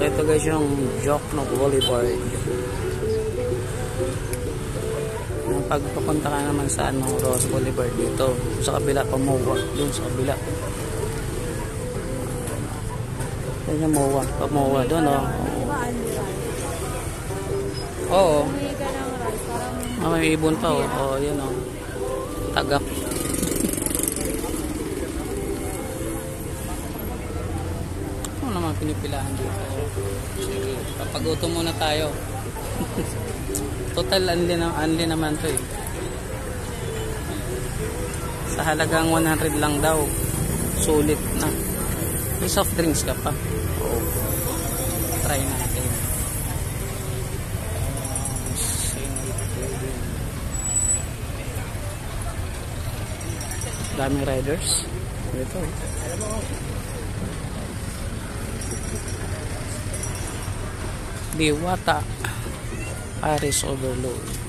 Ito guys yung Jokno Boulevard. Pag papunta ka naman sa Rose Boulevard dito, sa kabila, pamuwa, dun sa kabila. Yan yung muwa, pamuwa dun, oh. Oo. May ibon pa, oh. Oh, yun, oh. Tagak. Ano naman pinipilahan dito? Sige, papagutom muna tayo. Total unli naman to eh. Sa halagang 100 lang daw. Sulit na. May soft drinks ka pa. Oh. Try natin. Daming riders. Ito. Diwata. Paris Overload.